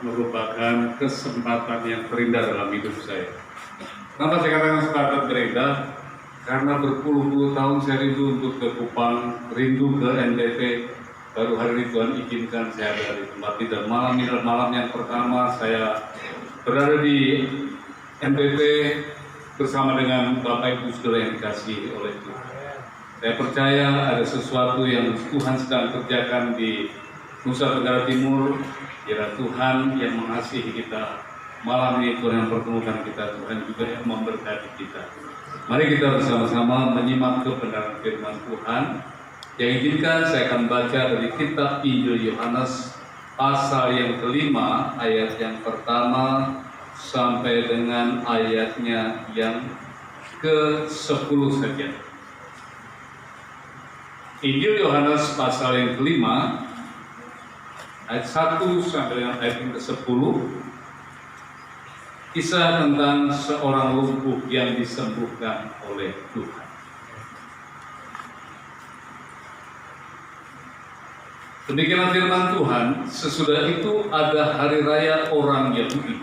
merupakan kesempatan yang terindah dalam hidup saya. Kenapa saya katakan kesempatan terindah? Karena berpuluh-puluh tahun saya rindu untuk ke Kupang, rindu ke NTT. Baru hari ini Tuhan izinkan saya ada di tempat itu. Dan malam ini adalah malam yang pertama saya berada di NTT bersama dengan Bapak Ibu Saudara yang dikasihi oleh Tuhan. Saya percaya ada sesuatu yang Tuhan sedang kerjakan di Nusa Tenggara Timur. Kira Tuhan yang mengasihi kita. Malam ini Tuhan yang pertemukan kita, Tuhan juga yang memberkati kita. Mari kita bersama-sama menyimak kebenaran firman Tuhan. Yang izinkan saya akan baca dari kitab Injil Yohanes pasal yang kelima, ayat yang pertama sampai dengan ayatnya yang ke-10 saja. Injil Yohanes pasal yang kelima, ayat 1 sampai dengan ayat yang ke-10. Kisah tentang seorang lumpuh yang disembuhkan oleh Tuhan. Demikianlah firman Tuhan. Sesudah itu ada hari raya orang Yahudi.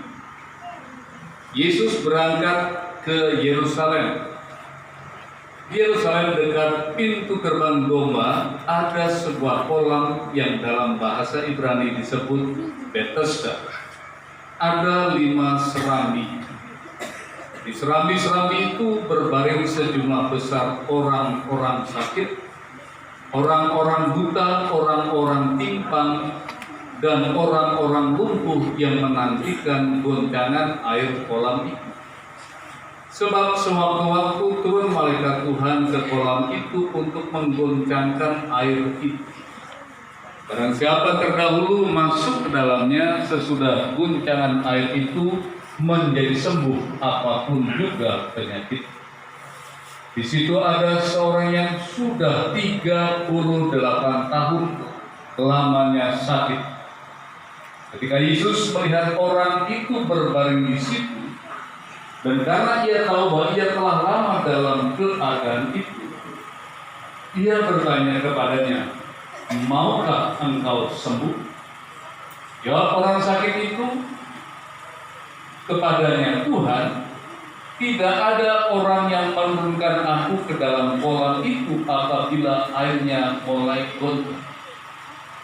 Yesus berangkat ke Yerusalem. Di Yerusalem dekat pintu gerbang domba ada sebuah kolam yang dalam bahasa Ibrani disebut Bethesda. Ada 5 serambi. Di serambi-serambi itu berbaring sejumlah besar orang-orang sakit, orang-orang buta, orang-orang timpang, dan orang-orang lumpuh yang menantikan goncangan air kolam itu. Sebab sewaktu-waktu turun malaikat Tuhan ke kolam itu untuk menggoncangkan air itu. Barang siapa terdahulu masuk ke dalamnya sesudah guncangan air itu menjadi sembuh apapun juga penyakit. Di situ ada seorang yang sudah 38 tahun lamanya sakit. Ketika Yesus melihat orang itu berbaring di situ, dan karena ia tahu bahwa ia telah lama dalam keadaan itu, ia bertanya kepadanya, "Maukah engkau sembuh?" Jawab orang sakit itu kepadanya, "Tuhan, tidak ada orang yang menurunkan aku ke dalam kolam itu apabila airnya mulai goncang.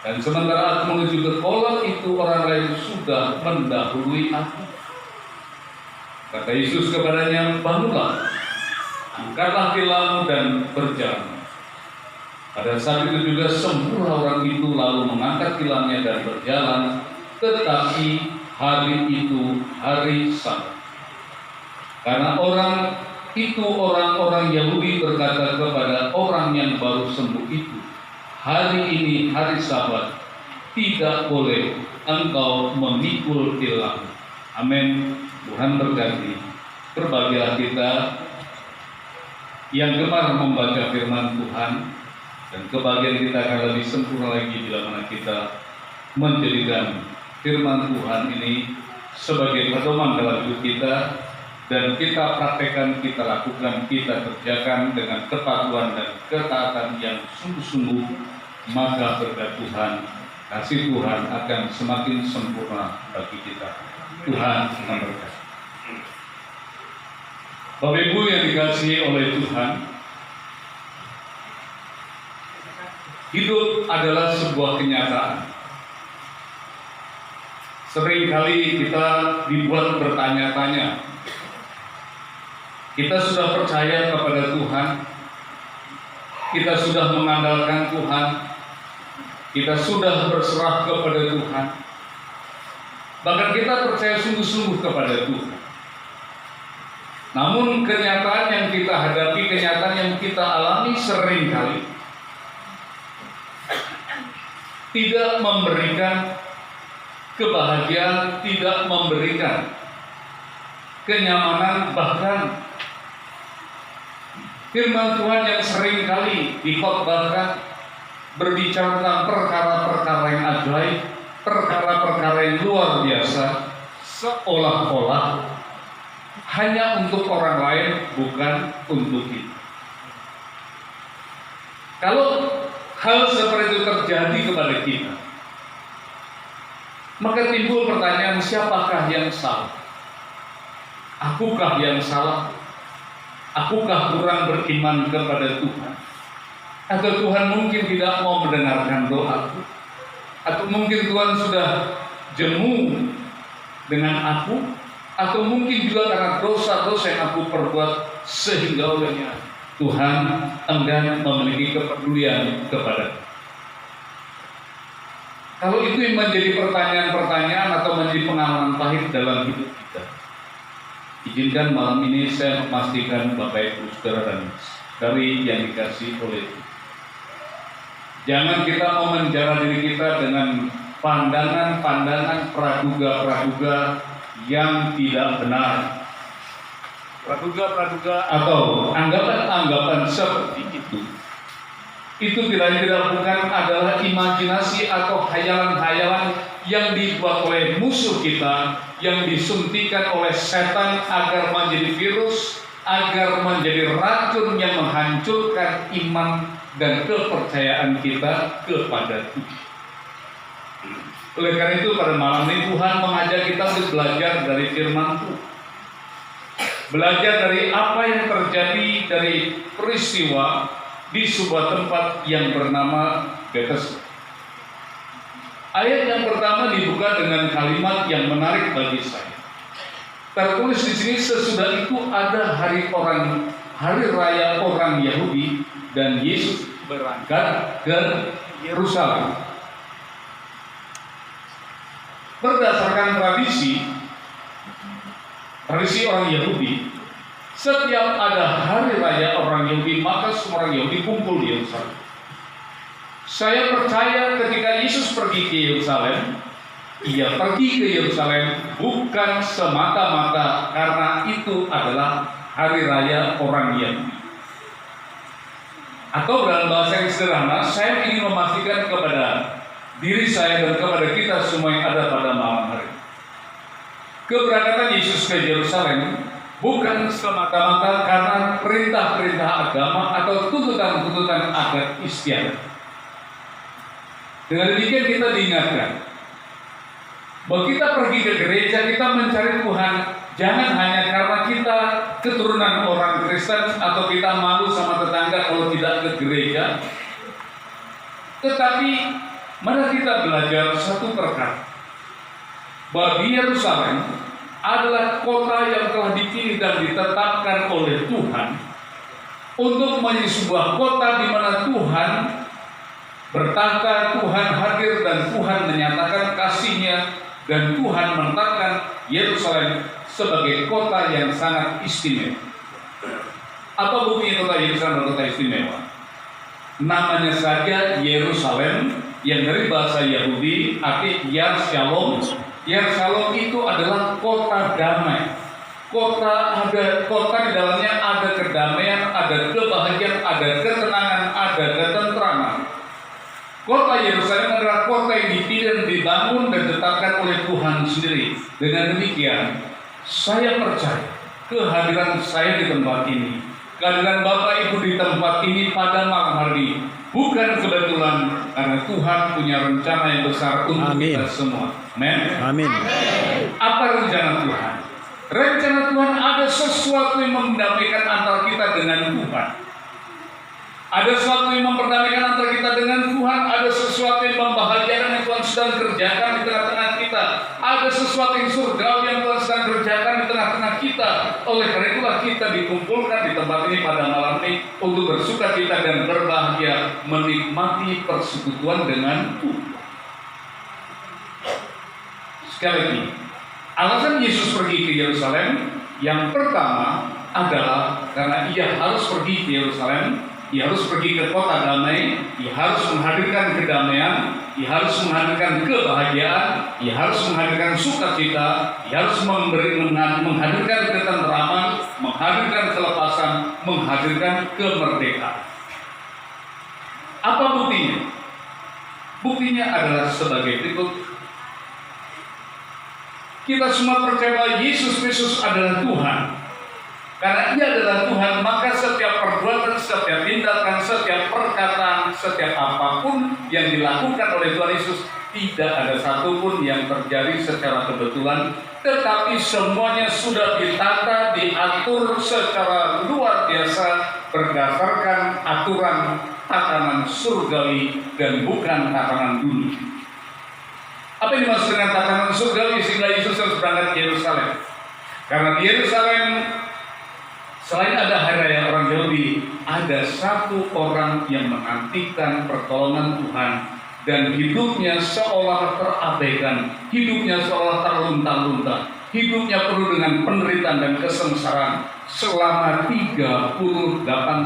Dan sementara aku menuju ke kolam itu, orang lain sudah mendahului aku." Kata Yesus kepadanya, "Bangunlah, angkatlah tilammu dan berjalan." Pada saat itu juga sembuhlah orang itu, lalu mengangkat tilamnya dan berjalan. Tetapi hari itu hari Sabat. Karena orang itu orang-orang Yahudi berkata kepada orang yang baru sembuh itu, "Hari ini hari Sabat, tidak boleh engkau memikul tilam." Amin. Tuhan berkati. Berbahagialah kita yang gemar membaca firman Tuhan, dan kebahagiaan kita akan lebih sempurna lagi bila mana kita menjadikan firman Tuhan ini sebagai pedoman dalam hidup kita, dan kita praktekkan, kita lakukan, kita kerjakan dengan kepatuhan dan ketaatan yang sungguh-sungguh, maka berkat Tuhan, kasih Tuhan akan semakin sempurna bagi kita. Tuhan memberkati. Bapak Ibu yang dikasihi oleh Tuhan, hidup adalah sebuah kenyataan. Seringkali kita dibuat bertanya-tanya. Kita sudah percaya kepada Tuhan, kita sudah mengandalkan Tuhan, kita sudah berserah kepada Tuhan, bahkan kita percaya sungguh-sungguh kepada Tuhan. Namun kenyataan yang kita hadapi, kenyataan yang kita alami seringkali tidak memberikan kebahagiaan, tidak memberikan kenyamanan, bahkan firman Tuhan yang seringkali dikhotbahkan berbicara tentang perkara-perkara yang ajaib, perkara-perkara yang luar biasa, seolah-olah hanya untuk orang lain, bukan untuk kita. Kalau hal seperti itu terjadi kepada kita, Maka timbul pertanyaan, siapakah yang salah? Akukah yang salah? Akukah kurang beriman kepada Tuhan? Atau Tuhan mungkin tidak mau mendengarkan doaku? Atau mungkin Tuhan sudah jemu dengan aku? Atau mungkin juga karena dosa-dosa yang aku perbuat sehingga olehnya Tuhan enggan memiliki kepedulian kepadaku. Kalau itu yang menjadi pertanyaan-pertanyaan atau menjadi pengalaman pahit dalam hidup kita, izinkan malam ini saya memastikan Bapak Ibu Saudara dan dari yang dikasih oleh Tuhan. Jangan kita memenjara diri kita dengan pandangan-pandangan praduga-praduga yang tidak benar. Praduga-praduga atau anggapan-anggapan seperti itu tidak bukan adalah imajinasi atau hayalan-hayalan yang dibuat oleh musuh kita, yang disuntikan oleh setan agar menjadi virus, agar menjadi racun yang menghancurkan iman dan kepercayaan kita kepada Tuhan. Oleh karena itu pada malam ini Tuhan mengajak kita untuk belajar dari firman Tuhan. Belajar dari apa yang terjadi dari peristiwa di sebuah tempat yang bernama Bethesda. Ayat yang pertama dibuka dengan kalimat yang menarik bagi saya. Tertulis di sini, sesudah itu ada hari raya orang Yahudi dan Yesus berangkat ke Yerusalem. Berdasarkan tradisi orang Yahudi, setiap ada hari raya orang Yahudi, maka semua orang Yahudi kumpul di Yerusalem. Saya percaya ketika Yesus pergi ke Yerusalem, Ia pergi ke Yerusalem bukan semata-mata karena itu adalah hari raya orang Yahudi. Atau dalam bahasa yang sederhana, saya ingin memastikan kepada diri saya dan kepada kita semua yang ada pada malam hari, keberangkatan Yesus ke Yerusalem bukan semata-mata karena perintah-perintah agama atau tuntutan-tuntutan adat istiadat. Dengan demikian kita diingatkan bahwa kita pergi ke gereja, kita mencari Tuhan jangan hanya karena kita keturunan orang Kristen atau kita malu sama tetangga kalau tidak ke gereja, tetapi mari kita belajar satu perkara, bahwa di Yerusalem adalah kota yang telah dipilih dan ditetapkan oleh Tuhan untuk menjadi sebuah kota di mana Tuhan bertahta, Tuhan hadir dan Tuhan menyatakan kasih-Nya, dan Tuhan menetapkan Yerusalem sebagai kota yang sangat istimewa. Apa buktinya kota Yerusalem kota istimewa? Namanya saja Yerusalem, yang dari bahasa Yahudi arti Yar Shalom. Yar Shalom itu adalah kota damai. Kota di dalamnya ada kedamaian, ada kebahagiaan, ada ketenangan, ada ketentraman. Kota Yerusalem adalah kota yang dipilih, dibangun dan ditetapkan oleh Tuhan sendiri. Dengan demikian, saya percaya kehadiran saya di tempat ini, kehadiran Bapak Ibu di tempat ini pada malam hari bukan kebetulan, karena Tuhan punya rencana yang besar untuk kita semua. Amin. Apa rencana Tuhan? Rencana Tuhan ada sesuatu yang mendamaikan antara kita dengan Tuhan. Ada sesuatu yang memperdamaikan antara kita dengan Tuhan. Ada sesuatu yang membahagiakan yang Tuhan sedang kerjakan di tengah-tengah kita. Ada sesuatu yang surgawi yang Tuhan sedang kerjakan di tengah-tengah kita. Oleh karena itulah kita dikumpulkan di tempat ini pada malam ini untuk bersukacita dan berbahagia menikmati persekutuan dengan Tuhan. Sekali lagi, alasan Yesus pergi ke Yerusalem yang pertama adalah karena Ia harus pergi ke Yerusalem. Ia harus pergi ke kota damai, Ia harus menghadirkan kedamaian, Ia harus menghadirkan kebahagiaan, Ia harus menghadirkan sukacita, Ia harus menghadirkan ketenteraman, menghadirkan kelepasan, menghadirkan kemerdekaan. Apa buktinya? Buktinya adalah sebagai berikut. Kita semua percaya bahwa Yesus Kristus adalah Tuhan. Karena Ia adalah Tuhan, maka setiap perbuatan, setiap tindakan, setiap perkataan, setiap apapun yang dilakukan oleh Tuhan Yesus Tidak ada satupun yang terjadi secara kebetulan, tetapi semuanya sudah ditata, diatur secara luar biasa berdasarkan aturan tatanan surgawi dan bukan tatanan dunia. Apa yang dimaksud dengan tatanan surgawi? Sehingga Yesus harus berangkat ke Yerusalem. Karena di Yerusalem, selain ada hari raya orang Yahudi, ada satu orang yang menantikan pertolongan Tuhan, dan hidupnya seolah terabaikan, hidupnya seolah terlunta-lunta, hidupnya penuh dengan penderitaan dan kesengsaraan selama 38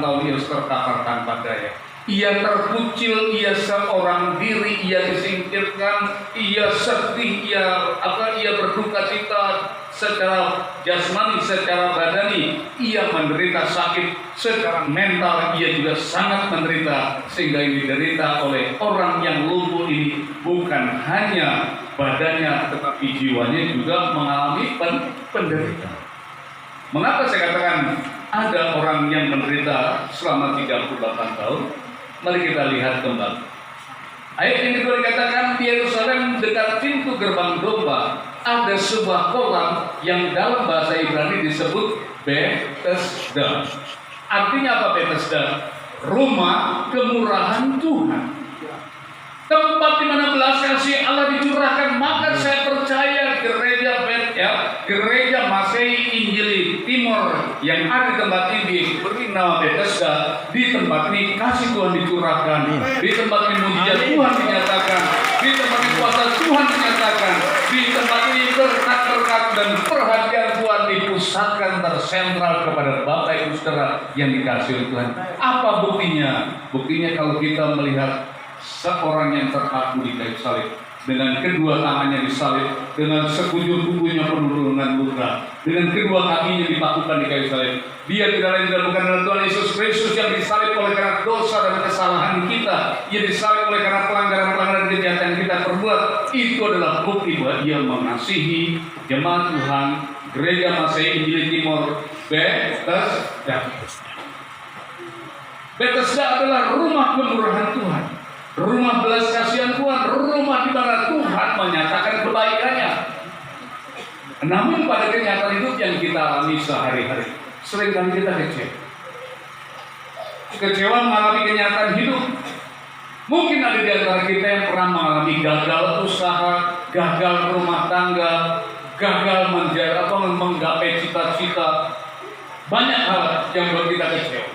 tahun ia terkapar tanpa daya. Ia terkucil, ia seorang diri, ia disingkirkan, ia sedih, ia berduka cita secara jasmani, secara badani, ia menderita sakit, secara mental ia juga sangat menderita, sehingga ini diderita oleh orang yang lumpuh ini bukan hanya badannya tetapi jiwanya juga mengalami penderitaan. Mengapa saya katakan ada orang yang menderita selama 38 tahun? Mari kita lihat kembali. Ayat yang kedua dikatakan, di Yerusalem dekat pintu gerbang domba ada sebuah kolam yang dalam bahasa Ibrani disebut Bethesda. Artinya apa Bethesda? Rumah kemurahan Tuhan. Tempat di mana belas kasih Allah dicurahkan. Maka saya percaya gereja Masehi Injili Timur yang ada di tempat ini beri nama Bethesda. Di tempat ini kasih Tuhan dicurahkan, di tempat ini mujizat Tuhan dinyatakan, di tempat ini kuasa Tuhan dinyatakan, di tempat ini berkat-berkat dan perhatian Tuhan dipusatkan tersentral kepada Bapak Ibu Saudara yang dikasihi oleh Tuhan. Apa buktinya? Buktinya kalau kita melihat seorang yang terpaku di kayu salib, dengan kedua tangannya disalib, dengan sekujur tubuhnya penuh dengan luka, dengan kedua kakinya dipakukan di kayu salib. Dia tidak lain dan bukan adalah Tuhan Yesus Kristus yang disalib oleh karena dosa dan kesalahan kita. Ia disalib oleh karena pelanggaran-pelanggaran kejahatan yang kita perbuat. Itu adalah bukti bahwa Dia mengasihi jemaat Tuhan, gereja Masehi Injili Timur Bethesda. Bethesda adalah rumah kemurahan Tuhan, rumah belas kasihan Tuhan, rumah di mana Tuhan menyatakan kebaikannya. Namun pada kenyataan hidup yang kita alami sehari-hari, seringkali kita kecewa mengalami kenyataan hidup. Mungkin ada di antara kita yang pernah mengalami gagal usaha, gagal rumah tangga, gagal menggapai cita-cita. Banyak hal yang buat kita kecewa.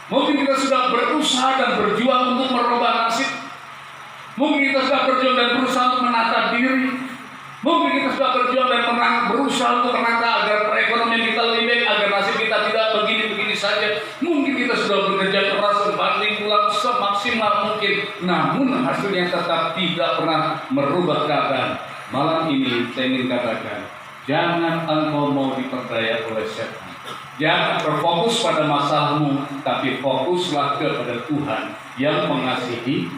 Mungkin kita sudah berusaha dan berjuang untuk merubah nasib. Mungkin kita sudah berjuang dan berusaha untuk menata diri. Mungkin kita sudah berjuang dan berusaha untuk menata agar perekonomian kita lebih baik, agar nasib kita tidak begini-begini saja. Mungkin kita sudah bekerja keras banting tulang semaksimal mungkin, namun hasilnya tetap tidak pernah merubah keadaan. Malam ini saya ingin katakan, jangan engkau mau diperdaya oleh setan. Jangan berfokus pada masalahmu, tapi fokuslah kepada Tuhan yang mengasihi.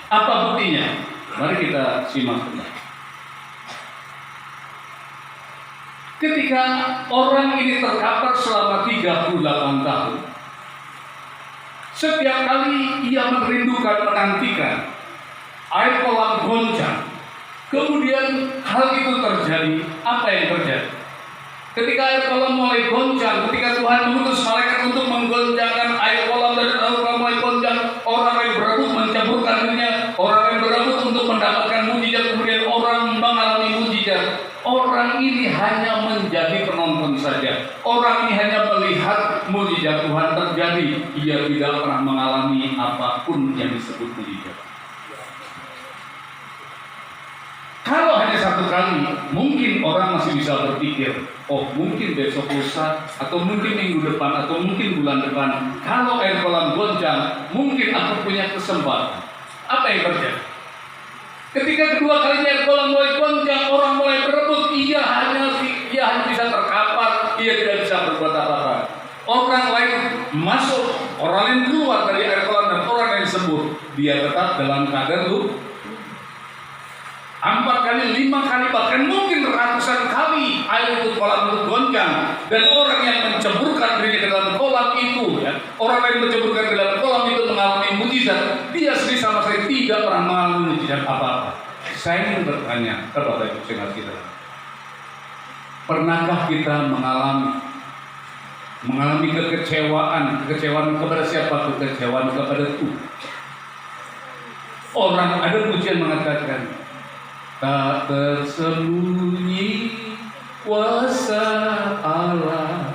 Apa buktinya? Mari kita simak kembali. Ketika orang ini terkapar selama 38 tahun, setiap kali ia merindukan, menantikan air kolam goncang. Kemudian hal itu terjadi. Apa yang terjadi? Ketika air kolam mulai goncang, ketika Tuhan mengutus malaikat untuk menggoncangkan air kolam dan air kolam mulai goncang, orang yang berebut mencampurkan dirinya, orang yang berebut untuk mendapatkan mujizat, kemudian orang mengalami mujizat. Orang ini hanya menjadi penonton saja. Orang ini hanya melihat mujizat Tuhan terjadi. Ia tidak pernah mengalami apapun yang disebut mujizat. Kalau hanya satu kali, mungkin orang masih bisa berpikir, oh mungkin besok lusa, atau mungkin minggu depan, atau mungkin bulan depan. Kalau air kolam goncang, mungkin aku punya kesempatan. Apa yang terjadi? Ketika kedua kalinya air kolam mulai goncang, orang mulai berebut, ia hanya bisa terkapar, ia tidak bisa berbuat apa-apa. Orang lain masuk, orang lain keluar dari air kolam, dan orang lain sembuh. Dia tetap dalam keadaan lupa. 4 kali, 5 kali, bahkan mungkin ratusan kali air itu kolam itu goncang, Dan orang yang menceburkan dirinya ke dalam kolam itu, ya, orang lain menceburkan ke dalam kolam itu mengalami mujizat, dia sendiri sama sekali tidak pernah mengalami mujizat apa-apa. Saya ingin bertanya kepada Ibu Sengat kita, pernahkah kita mengalami kekecewaan kepada siapa? Kekecewaan kepada Tuhan. Orang ada pujian mengatakan, tak tersembunyi kuasa Allah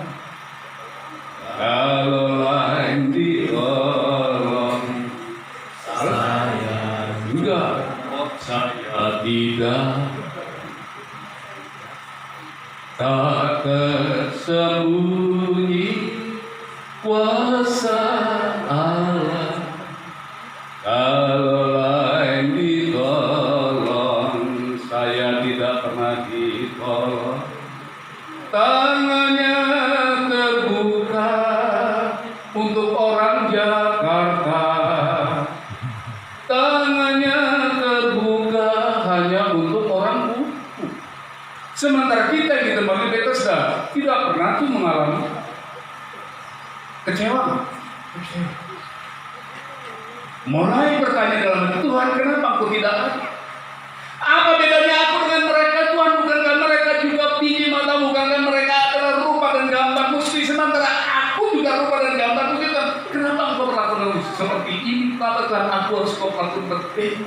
kalau lain ditolong. Saya juga, saya tidak. Tak tersembunyi kuasa Allah kalau lain ditolong. Saya tidak pernah ditolong. Tangannya terbuka untuk orang Jakarta. Tangannya terbuka hanya untuk orang Buku. Sementara kita di tempat Bethesda tidak pernah tuh mengalami kecewa. Mulai bertanya dalam hati, Tuhan, kenapa aku tidak ada? Apa bedanya aku dengan mereka? Tuhan, bukankah mereka juga tinggi mata, bukankah mereka adalah rupa dan gambar mesti, sementara aku juga rupa dan gambar mesti. Kenapa engkau perlakukan seperti ini? Kenapa Tuhan aku harus kau perlakukan seperti ini?